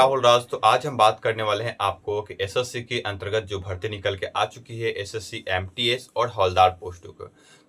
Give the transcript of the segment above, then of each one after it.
राहुल राज। तो आज हम बात करने वाले हैं आपको कि एसएससी के अंतर्गत जो भर्ती निकल के आ चुकी है, एसएससी एमटीएस और हवलदार पोस्टों को।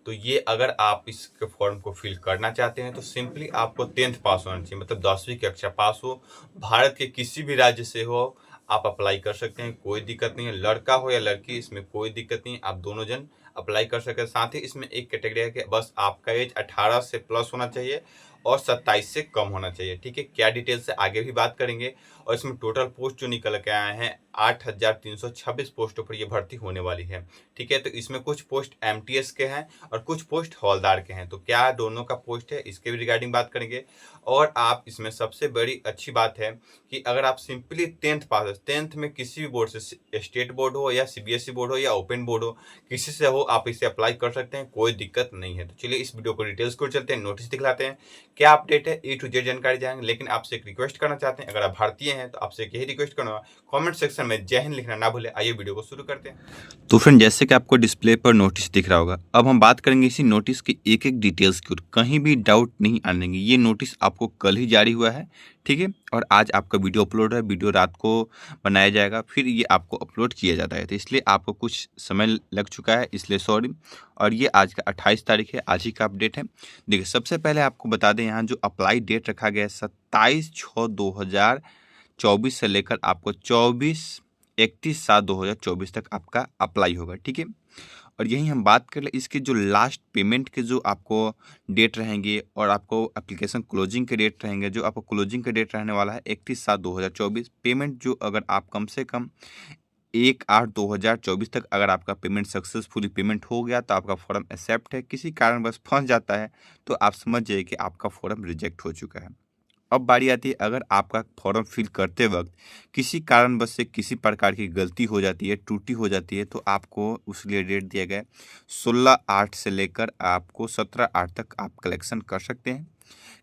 तो ये अगर आप इसके फॉर्म को फिल करना चाहते हैं तो सिंपली आपको 10th पास होना चाहिए, मतलब 10वीं कक्षा पास हो, भारत के किसी भी राज्य से हो, आप अप्लाई कर सकते हैं, कोई दिक्कत नहीं है। लड़का हो या लड़की, इसमें कोई दिक्कत नहीं है, आप दोनों जन अप्लाई कर सकते हैं। साथ ही इसमें एक कैटेगरी है कि बस आपका एज 18 से प्लस होना चाहिए और 27 से कम होना चाहिए। ठीक है, क्या डिटेल से आगे भी बात करेंगे। और इसमें टोटल पोस्ट जो निकल के आए हैं 8,326 पोस्टों पर यह भर्ती होने वाली है। ठीक है, तो इसमें कुछ पोस्ट एमटीएस के हैं और कुछ पोस्ट हवलदार के हैं। तो क्या दोनों का पोस्ट है, इसके भी रिगार्डिंग बात करेंगे। और आप इसमें सबसे बड़ी अच्छी बात है कि अगर आप सिंपली 10th पास, 10th में किसी भी बोर्ड से, स्टेट बोर्ड हो या सीबीएसई बोर्ड हो या ओपन बोर्ड हो, किसी से हो, आप इसे अप्लाई कर सकते हैं, कोई दिक्कत नहीं है। तो चलिए इस वीडियो को डिटेल्स को चलते हैं, नोटिस दिखलाते हैं, क्या अपडेट है, ए टू जेड जानकारी जाएंगे। लेकिन आपसे एक रिक्वेस्ट करना चाहते हैं, अगर आप भारतीय हैं तो आपसे यही रिक्वेस्ट करूंगा, कमेंट सेक्शन में जय हिंद लिखना ना भूले। आइए वीडियो को शुरू करते हैं। तो फ्रेंड, जैसे कि आपको डिस्प्ले पर नोटिस दिख रहा होगा, अब हम बात करेंगे इसी नोटिस की एक एक डिटेल्स की। कहीं भी डाउट नहीं आने देंगे। ये नोटिस आपको कल ही जारी हुआ है, ठीक है, और आज आपका वीडियो अपलोड है। वीडियो रात को बनाया जाएगा, फिर ये आपको अपलोड किया जाता है, तो इसलिए आपको कुछ समय लग चुका है, इसलिए सॉरी। और ये आज का 28 तारीख है, आज ही का अपडेट है। देखिए, सबसे पहले आपको बता दें, यहाँ जो अप्लाई डेट रखा गया है 27/6/2024 से लेकर आपको 31/7/2024 तक आपका अप्लाई होगा, ठीक है। और यही हम बात कर ले इसके जो लास्ट पेमेंट के जो आपको डेट रहेंगे और आपको एप्लीकेशन क्लोजिंग के डेट रहेंगे। जो आपको क्लोजिंग के डेट रहने वाला है 31/7/2024। पेमेंट जो अगर आप कम से कम 1/8/2024 तक अगर आपका पेमेंट सक्सेसफुली पेमेंट हो गया तो आपका फॉर्म एक्सेप्ट है। किसी कारणवश फंस जाता है तो आप समझ जाइए कि आपका फॉर्म रिजेक्ट हो चुका है। अब बारी आती है, अगर आपका फॉर्म फिल करते वक्त किसी कारणवश से किसी प्रकार की गलती हो जाती है, त्रुटि हो जाती है, तो आपको उसके लिए डेट दिया गया है 16/8 से लेकर आपको 17/8 तक आप कलेक्शन कर सकते हैं।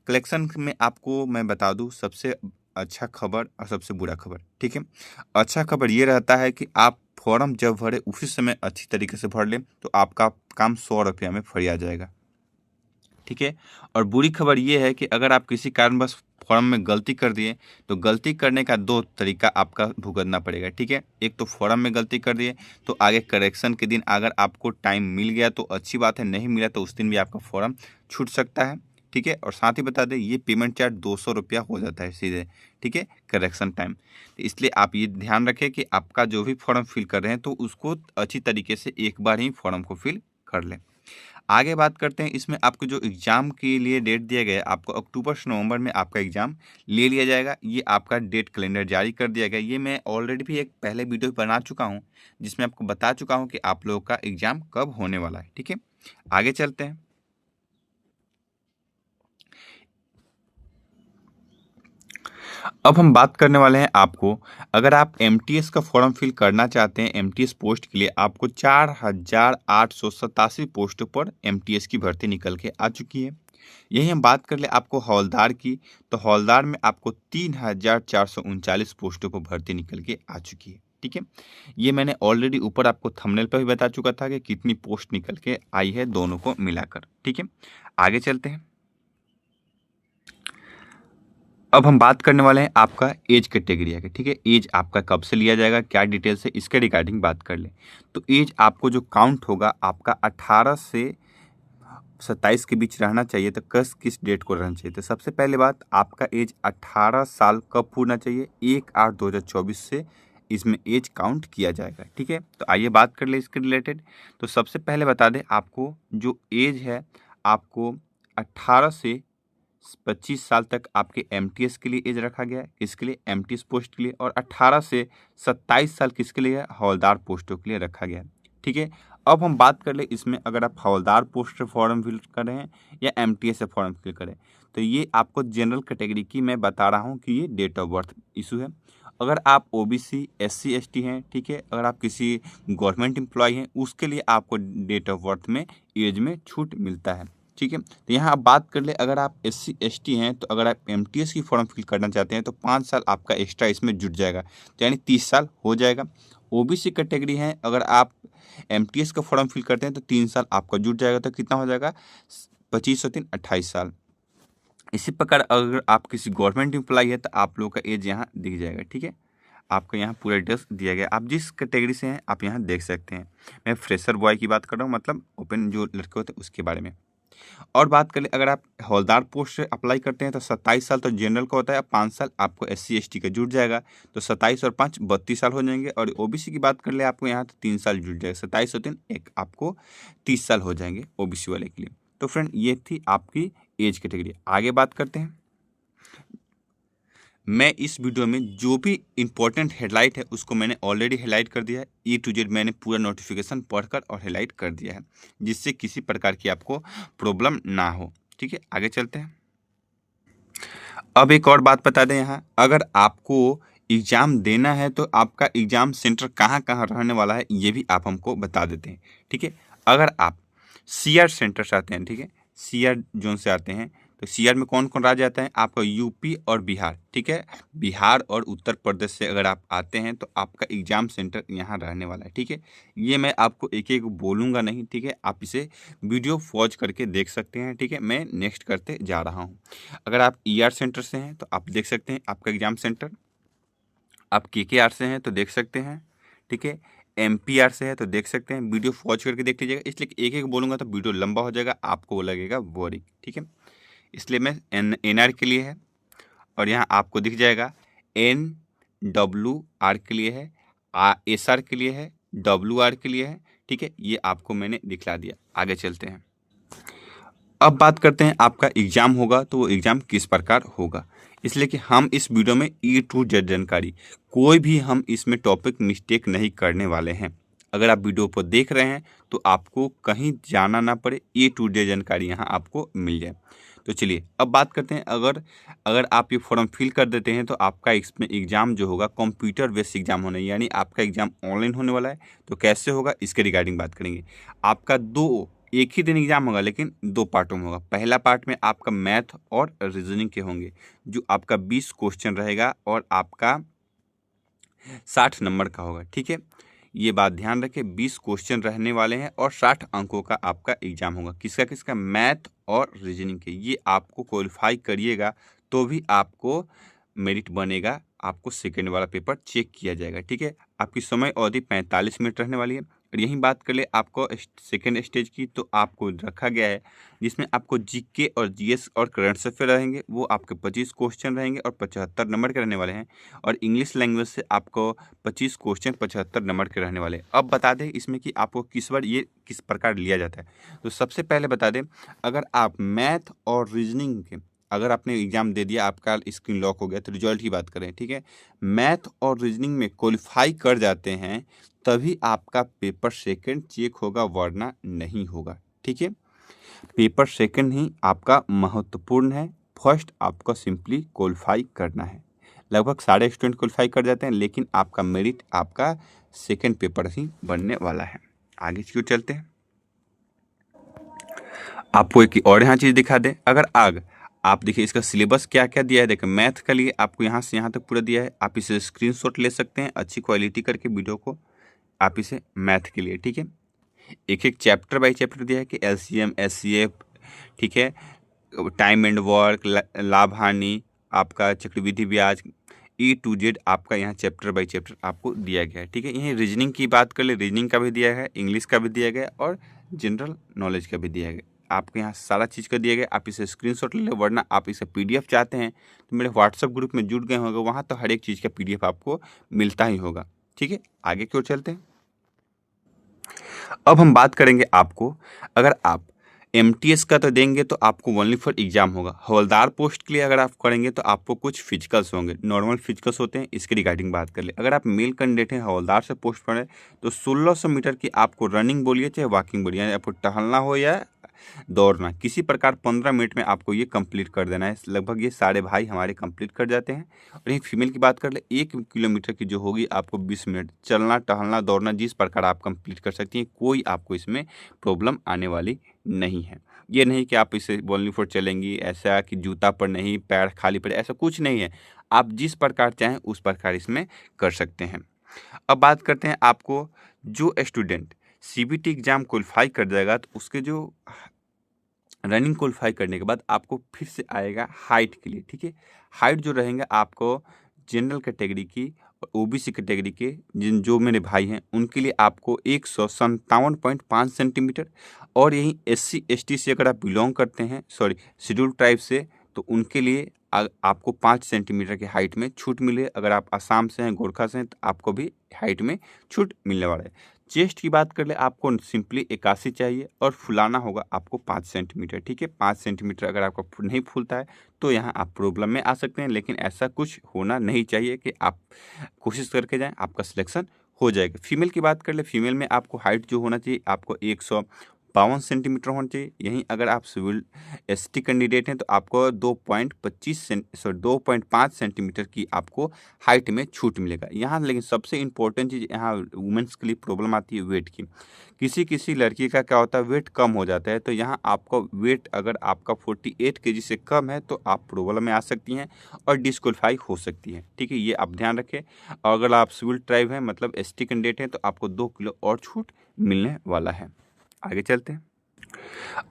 कलेक्शन में आपको मैं बता दूं, सबसे अच्छा खबर और सबसे बुरा खबर, ठीक है। अच्छा खबर ये रहता है कि आप फॉर्म जब भरे उसी समय अच्छी तरीके से भर लें तो आपका काम 100 रुपया में फरी आ जाएगा, ठीक है। और बुरी खबर ये है कि अगर आप किसी कारणवश फॉर्म में गलती कर दिए तो गलती करने का दो तरीका आपका भुगतना पड़ेगा, ठीक है। एक तो फॉर्म में गलती कर दिए तो आगे करेक्शन के दिन अगर आपको टाइम मिल गया तो अच्छी बात है, नहीं मिला तो उस दिन भी आपका फॉर्म छूट सकता है, ठीक है। और साथ ही बता दें, ये पेमेंट चार्ज 200 रुपया हो जाता है सीधे, ठीक है, करेक्शन टाइम। तो इसलिए आप ये ध्यान रखें कि आपका जो भी फॉर्म फिल कर रहे हैं तो उसको अच्छी तरीके से एक बार ही फॉर्म को फिल कर लें। आगे बात करते हैं, इसमें आपको जो एग्ज़ाम के लिए डेट दिया गया है, आपको अक्टूबर से नवंबर में आपका एग्ज़ाम ले लिया जाएगा। ये आपका डेट कैलेंडर जारी कर दिया गया। ये मैं ऑलरेडी भी एक पहले वीडियो बना चुका हूँ जिसमें आपको बता चुका हूँ कि आप लोगों का एग्ज़ाम कब होने वाला है, ठीक है। आगे चलते हैं। अब हम बात करने वाले हैं आपको, अगर आप एमटीएस का फॉर्म फिल करना चाहते हैं, एमटीएस पोस्ट के लिए आपको 4,887 पोस्टों पर एमटीएस की भर्ती निकल के आ चुकी है। यही हम बात कर ले आपको हवलदार की, तो हवलदार में आपको 3,439 पोस्टों पर भर्ती निकल के आ चुकी है, ठीक है। ये मैंने ऑलरेडी ऊपर आपको थंबनेल पर भी बता चुका था कि कितनी पोस्ट निकल के आई है दोनों को मिलाकर, ठीक है। आगे चलते हैं। अब हम बात करने वाले हैं आपका एज कैटेगरी के, ठीक है। एज आपका कब से लिया जाएगा, क्या डिटेल्स है, इसके रिगार्डिंग बात कर लें। तो एज आपको जो काउंट होगा आपका 18 से 27 के बीच रहना चाहिए। तो किस डेट को रहना चाहिए, तो सबसे पहले बात, आपका एज 18 साल कब पूरना चाहिए, 1/8/2024 से इसमें एज काउंट किया जाएगा, ठीक है। तो आइए बात कर ले इसके रिलेटेड। तो सबसे पहले बता दें, आपको जो एज है आपको 18 से 25 साल तक आपके एमटीएस के लिए एज रखा गया है, किसके लिए, एमटीएस पोस्ट के लिए। और 18 से 27 साल किसके लिए है, हवलदार पोस्टों के लिए रखा गया है, ठीक है। अब हम बात कर ले इसमें, अगर आप हवलदार पोस्ट से फॉर्म फिल कर रहे हैं या एमटीएस से फॉर्म फिल करें, तो ये आपको जनरल कैटेगरी की मैं बता रहा हूँ कि ये डेट ऑफ बर्थ इशू है। अगर आप ओबीसी एससी एसटी हैं, ठीक है, अगर आप किसी गवर्नमेंट एम्प्लॉय हैं, उसके लिए आपको डेट ऑफ बर्थ में एज में छूट मिलता है, ठीक है। तो यहाँ आप बात कर ले, अगर आप एससी एसटी हैं तो अगर आप एमटीएस की फॉर्म फिल करना चाहते हैं तो 5 साल आपका एक्स्ट्रा इसमें जुट जाएगा, तो यानी 30 साल हो जाएगा। ओबीसी कैटेगरी है, अगर आप एमटीएस का फॉर्म फिल करते हैं तो 3 साल आपका जुट जाएगा, तो कितना हो जाएगा, 25 और 3 28 साल। इसी प्रकार अगर आप किसी गवर्नमेंट एम्प्लॉय है तो आप लोगों का एज यहाँ दिख जाएगा। ठीक है, आपका यहाँ पूरा डिटेल्स दिया गया, आप जिस कैटेगरी से हैं आप यहाँ देख सकते हैं। मैं फ्रेशर बॉय की बात कर रहा हूँ, मतलब ओपन जो लड़के होते हैं उसके बारे में। और बात करें अगर आप हवलदार पोस्ट से अप्लाई करते हैं तो 27 साल तो जनरल का होता है, 5 साल आपको SC ST का जुट जाएगा, तो 27 और 5 32 साल हो जाएंगे। और OBC की बात कर ले आपको यहाँ तो 3 साल जुट जाएगा, 27 और 3 एक आपको 30 साल हो जाएंगे OBC वाले के लिए। तो फ्रेंड ये थी आपकी एज कैटेगरी। आगे बात करते हैं। मैं इस वीडियो में जो भी इंपॉर्टेंट हेडलाइट है उसको मैंने ऑलरेडी हाईलाइट कर दिया है, E to Z मैंने पूरा नोटिफिकेशन पढ़कर और हाईलाइट कर दिया है, जिससे किसी प्रकार की आपको प्रॉब्लम ना हो। ठीक है, आगे चलते हैं। अब एक और बात बता दें, यहाँ अगर आपको एग्ज़ाम देना है तो आपका एग्ज़ाम सेंटर कहाँ कहाँ रहने वाला है ये भी आप हमको बता देते हैं। ठीक है, अगर आप CR सेंटर से आते हैं, ठीक है, CR जोन से आते हैं, तो CR में कौन कौन राज्य आता है? आपका UP और बिहार। ठीक है, बिहार और उत्तर प्रदेश से अगर आप आते हैं तो आपका एग्ज़ाम सेंटर यहाँ रहने वाला है। ठीक है, ये मैं आपको एक एक बोलूँगा नहीं। ठीक है, आप इसे वीडियो पॉज करके देख सकते हैं। ठीक है, मैं नेक्स्ट करते जा रहा हूँ। अगर आप ER सेंटर से हैं तो आप देख सकते हैं आपका एग्ज़ाम सेंटर। आप KKR से हैं तो देख सकते हैं। ठीक है, MPR से है तो देख सकते हैं। वीडियो पॉज करके देख लीजिएगा, इसलिए कि एक एक बोलूँगा तो वीडियो लंबा हो जाएगा, आपको लगेगा बोरिंग। ठीक है, इसलिए मैं NR के लिए है और यहाँ आपको दिख जाएगा NWR के लिए है, SR के लिए है, WR के लिए है। ठीक है, ये आपको मैंने दिखला दिया। आगे चलते हैं। अब बात करते हैं आपका एग्ज़ाम होगा तो वो एग्ज़ाम किस प्रकार होगा, इसलिए कि हम इस वीडियो में E to Z जानकारी, कोई भी हम इसमें टॉपिक मिस्टेक नहीं करने वाले हैं। अगर आप वीडियो को देख रहे हैं तो आपको कहीं जाना ना पड़े, E to Z जानकारी यहाँ आपको मिल जाए। तो चलिए अब बात करते हैं। अगर आप ये फॉर्म फिल कर देते हैं तो आपका इसमें एग्ज़ाम जो होगा कंप्यूटर बेस्ड एग्ज़ाम होना है, यानी आपका एग्ज़ाम ऑनलाइन होने वाला है। तो कैसे होगा इसके रिगार्डिंग बात करेंगे। आपका एक ही दिन एग्ज़ाम होगा, लेकिन 2 पार्टों में होगा। पहला पार्ट में आपका मैथ और रीजनिंग के होंगे, जो आपका 20 क्वेश्चन रहेगा और आपका 60 नंबर का होगा। ठीक है, ये बात ध्यान रखें, 20 क्वेश्चन रहने वाले हैं और 60 अंकों का आपका एग्ज़ाम होगा। किसका किसका? मैथ और रीजनिंग के। ये आपको क्वालिफाई करिएगा तो भी आपको मेरिट बनेगा, आपको सेकेंड वाला पेपर चेक किया जाएगा। ठीक है, आपकी समय अवधि 45 मिनट रहने वाली है। और यही बात कर ले आपको सेकेंड स्टेज की, तो आपको रखा गया है जिसमें आपको GK और GS और करंट अफेयर रहेंगे, वो आपके 25 क्वेश्चन रहेंगे और 75 नंबर के रहने वाले हैं। और इंग्लिश लैंग्वेज से आपको 25 क्वेश्चन 75 नंबर के रहने वाले हैं। अब बता दें इसमें कि आपको किस बार ये किस प्रकार लिया जाता है। तो सबसे पहले बता दें, अगर आप मैथ और रीजनिंग के अगर आपने एग्ज़ाम दे दिया, आपका स्क्रीन लॉक हो गया, तो रिजल्ट की बात करें। ठीक है, मैथ और रीजनिंग में क्वालिफाई कर जाते हैं तभी आपका पेपर सेकंड चेक होगा, वरना नहीं होगा। ठीक है, पेपर सेकंड ही आपका महत्वपूर्ण है, फर्स्ट आपको सिंपली क्वालिफाई करना है। लगभग सारे स्टूडेंट क्वालिफाई कर जाते हैं, लेकिन आपका मेरिट आपका सेकंड पेपर ही बनने वाला है। आगे क्यों चलते हैं, आपको एक और यहाँ चीज़ दिखा दें। अगर आप देखिए इसका सिलेबस क्या क्या दिया है। देखिए मैथ के लिए आपको यहाँ से यहाँ तक पूरा दिया है, आप इसे स्क्रीनशॉट ले सकते हैं अच्छी क्वालिटी करके वीडियो को, आप इसे मैथ के लिए। ठीक है, एक एक चैप्टर बाई चैप्टर दिया है कि LCM SCF, ठीक है, टाइम एंड वर्क, लाभ हानि, आपका चक्रवृद्धि ब्याज, E to Z आपका यहाँ चैप्टर बाई चैप्टर आपको दिया गया है। ठीक है, यहीं रीजनिंग की बात कर ले, रीजनिंग का भी दिया है, इंग्लिश का भी दिया गया और जनरल नॉलेज का भी दिया गया। आपको यहाँ सारा चीज़ का दिया गया, आप इसे स्क्रीनशॉट ले लें, वरना आप इसे PDF चाहते हैं तो मेरे व्हाट्सएप ग्रुप में जुड़ गए होंगे, वहाँ तो हर एक चीज़ का PDF आपको मिलता ही होगा। ठीक है, आगे क्यों चलते हैं। अब हम बात करेंगे आपको, अगर आप MTS का तो देंगे तो आपको ओनली फॉर एग्जाम होगा। हवलदार पोस्ट के लिए अगर आप करेंगे तो आपको कुछ फिजिकल्स होंगे, नॉर्मल फिजिकल्स होते हैं, इसके रिगार्डिंग बात कर ले। अगर आप मेल कैंडिडेट हैं हवलदार से पोस्ट पर है तो 1600 मीटर की आपको रनिंग बोलिए चाहे वॉकिंग बोलिए, यानी आपको टहलना हो या दौड़ना, किसी प्रकार 15 मिनट में आपको ये कंप्लीट कर देना है। लगभग ये सारे भाई हमारे कंप्लीट कर जाते हैं। और यही फीमेल की बात कर ले, 1 किलोमीटर की जो होगी आपको 20 मिनट चलना, टहलना, दौड़ना, जिस प्रकार आप कंप्लीट कर सकती हैं, कोई आपको इसमें प्रॉब्लम आने वाली नहीं है। ये नहीं कि आप इसे ओनली फॉर चलेंगी, ऐसा कि जूता पर नहीं, पैर खाली पड़े, ऐसा कुछ नहीं है। आप जिस प्रकार चाहें उस प्रकार इसमें कर सकते हैं। अब बात करते हैं, आपको जो स्टूडेंट CBT एग्ज़ाम क्वालिफाई कर जाएगा तो उसके जो रनिंग क्वालिफाई करने के बाद आपको फिर से आएगा हाइट के लिए, ठीक है। हाइट जो रहेंगे आपको जनरल कैटेगरी की और ओबीसी कैटेगरी के जो मेरे भाई हैं उनके लिए आपको 157.5 सेंटीमीटर, और यहीं SC ST से अगर आप बिलोंग करते हैं, सॉरी शेड्यूल ट्राइब से, तो उनके लिए आपको 5 सेंटीमीटर की हाइट में छूट मिले। अगर आप आसाम से हैं, गोरखा से हैं, तो आपको भी हाइट में छूट मिलने वाला है। चेस्ट की बात कर ले, आपको सिंपली 81 चाहिए और फुलाना होगा आपको 5 सेंटीमीटर, ठीक है। 5 सेंटीमीटर अगर आपका नहीं फूलता है तो यहाँ आप प्रॉब्लम में आ सकते हैं, लेकिन ऐसा कुछ होना नहीं चाहिए कि आप कोशिश करके जाएं, आपका सिलेक्शन हो जाएगा। फीमेल की बात कर ले, फीमेल में आपको हाइट जो होना चाहिए आपको 152 सेंटीमीटर होना चाहिए। यहीं अगर आप सिविल ST कैंडिडेट हैं तो आपको 2.5 सेंटीमीटर की आपको हाइट में छूट मिलेगा यहाँ। लेकिन सबसे इम्पोर्टेंट चीज़ यहाँ वुमेंस के लिए प्रॉब्लम आती है वेट की। किसी लड़की का क्या होता है, वेट कम हो जाता है, तो यहाँ आपका वेट अगर आपका 48 kg से कम है तो आप प्रॉब्लम में आ सकती हैं और डिस्क्वालीफाई हो सकती है, ठीक है। ये आप ध्यान रखें। और अगर आप सिविल ट्राइब हैं, मतलब ST कैंडिडेट हैं, तो आपको 2 किलो और छूट मिलने वाला है। आगे चलते हैं।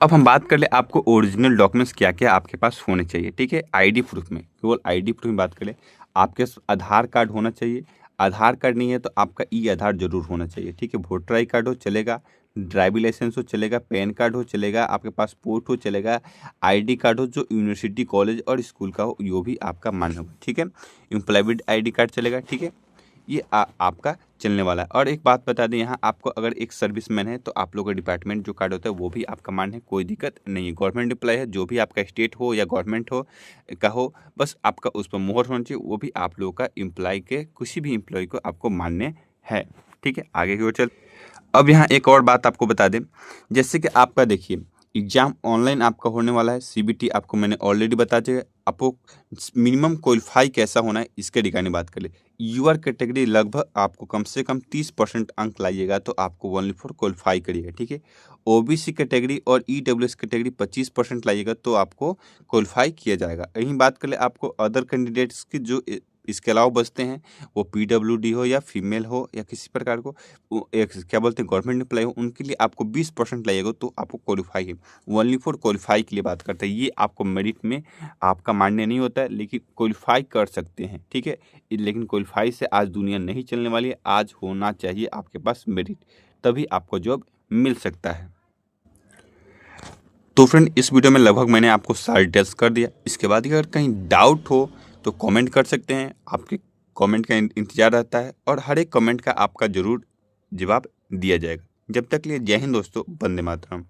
अब हम बात कर ले आपको ओरिजिनल डॉक्यूमेंट्स क्या क्या आपके पास होने चाहिए, ठीक है। आईडी प्रूफ में, केवल आईडी प्रूफ में बात करें, आपके आधार कार्ड होना चाहिए। आधार कार्ड नहीं है तो आपका आधार जरूर होना चाहिए, ठीक है। वोटर आई कार्ड हो चलेगा, ड्राइविंग लाइसेंस हो चलेगा, पैन कार्ड हो चलेगा, आपके पासपोर्ट हो चलेगा, आईडी कार्ड हो जो यूनिवर्सिटी कॉलेज और स्कूल का हो, यो भी आपका मान्य होगा, ठीक है। एम्प्लॉयमेंट आईडी कार्ड चलेगा, ठीक है। ये आपका चलने वाला है। और एक बात बता दें, यहाँ आपको अगर एक सर्विसमैन है तो आप लोग का डिपार्टमेंट जो कार्ड होता है वो भी आपका मान्य है, कोई दिक्कत नहीं है। गवर्नमेंट एम्प्लॉय है, जो भी आपका स्टेट हो या गवर्नमेंट हो का हो, बस आपका उस पर मोहर होना चाहिए, वो भी आप लोगों का एम्प्लॉय के किसी भी एम्प्लॉय को आपको मान्य है, ठीक है। आगे की ओर चल। अब यहाँ एक और बात आपको बता दें, जैसे कि आपका देखिए एग्जाम ऑनलाइन आपका होने वाला है, CBT आपको मैंने ऑलरेडी बता दिया। आपको मिनिमम क्वालिफाई कैसा होना है इसके रिगार्डिंग बात कर ले। यूआर कैटेगरी लगभग आपको कम से कम 30% अंक लाइएगा तो आपको ओनली फॉर क्वालिफाई करिएगा, ठीक है। OBC कैटेगरी और EWS कैटेगरी 25% लाइएगा तो आपको क्वालिफाई किया जाएगा। यहीं बात कर ले आपको अदर कैंडिडेट्स की जो इसके अलावा बचते हैं, वो PWD हो या फीमेल हो या किसी प्रकार को क्या बोलते हैं गवर्नमेंट एम्प्लॉय हो, उनके लिए आपको 20% लाइएगा तो आपको क्वालिफाई है। ओनली फॉर क्वालिफाई के लिए बात करते हैं, ये आपको मेरिट में आपका मान्य नहीं होता है, लेकिन क्वालिफाई कर सकते हैं, ठीक है। लेकिन क्वालिफाई से आज दुनिया नहीं चलने वाली है, आज होना चाहिए आपके पास मेरिट, तभी आपको जॉब मिल सकता है। तो फ्रेंड, इस वीडियो में लगभग मैंने आपको सारी डिटेल्स कर दिया। इसके बाद अगर कहीं डाउट हो तो कमेंट कर सकते हैं, आपके कमेंट का इंतजार रहता है और हर एक कमेंट का आपका जरूर जवाब दिया जाएगा। जब तक के लिए जय हिंद दोस्तों, वंदे मातरम।